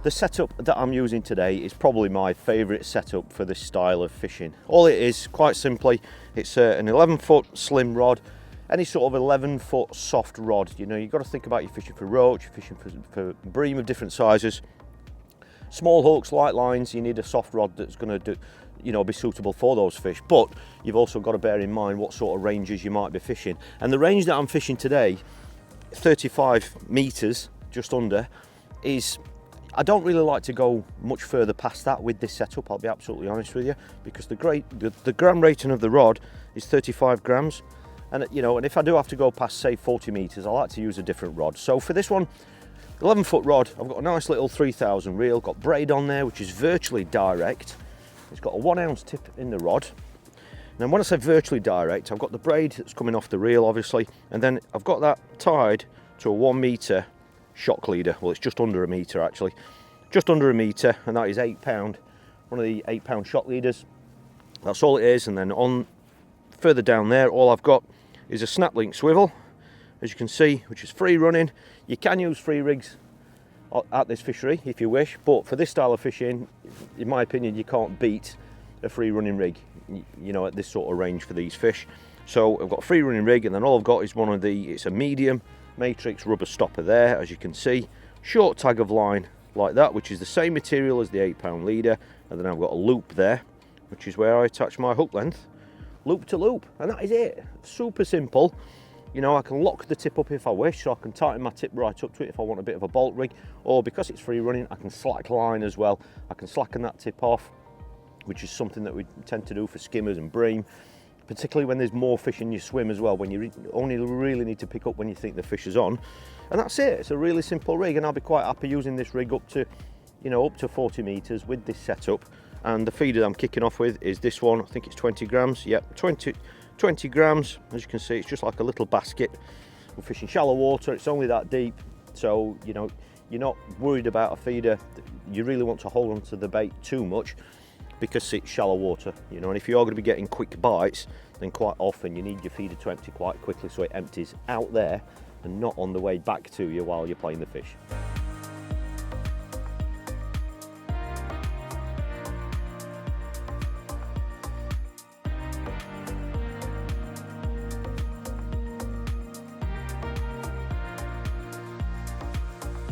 The setup that I'm using today is probably my favourite setup for this style of fishing. All it is, quite simply, it's an 11-foot slim rod, any sort of 11-foot soft rod. You know, you've got to think about you're fishing for roach, you're fishing for bream of different sizes. Small hooks, light lines, you need a soft rod that's going to do, you know, be suitable for those fish. But you've also got to bear in mind what sort of ranges you might be fishing. And the range that I'm fishing today, 35 metres, just under, is, I don't really like to go much further past that with this setup, I'll be absolutely honest with you, because the gram rating of the rod is 35 grams. And you know, and if I do have to go past, say, 40 metres, I like to use a different rod. So for this one, 11-foot rod, I've got a nice little 3000 reel, got braid on there, which is virtually direct. It's got a 1 ounce tip in the rod. Now when I say virtually direct, I've got the braid that's coming off the reel, obviously, and then I've got that tied to a 1 metre shock leader. Well, it's just under a metre actually, just under a metre, and that is £8, one of the £8 shock leaders. That's all it is. And then on further down there, all I've got is a SnapLink swivel, as you can see, which is free running. You can use free rigs at this fishery if you wish, but for this style of fishing, in my opinion, you can't beat a free running rig, you know, at this sort of range for these fish. So I've got a free running rig, and then all I've got is it's a medium matrix rubber stopper there, as you can see, short tag of line like that, which is the same material as the £8 leader, and then I've got a loop there, which is where I attach my hook length, loop to loop, and that is it. Super simple. You know, I can lock the tip up if I wish, so I can tighten my tip right up to it if I want a bit of a bolt rig, or because it's free running, I can slack line as well. I can slacken that tip off, which is something that we tend to do for skimmers and bream, particularly when there's more fish in your swim as well, when you only really need to pick up when you think the fish is on. And that's it. It's a really simple rig, and I'll be quite happy using this rig up to, you know, up to 40 metres with this setup. And the feeder I'm kicking off with is this one. I think it's 20 grams. Yep, 20 grams. As you can see, it's just like a little basket. We're fishing shallow water, it's only that deep, so you know, you're not worried about a feeder. You really want to hold on to the bait too much because it's shallow water, you know, and if you are going to be getting quick bites, then quite often you need your feeder to empty quite quickly, so it empties out there and not on the way back to you while you're playing the fish.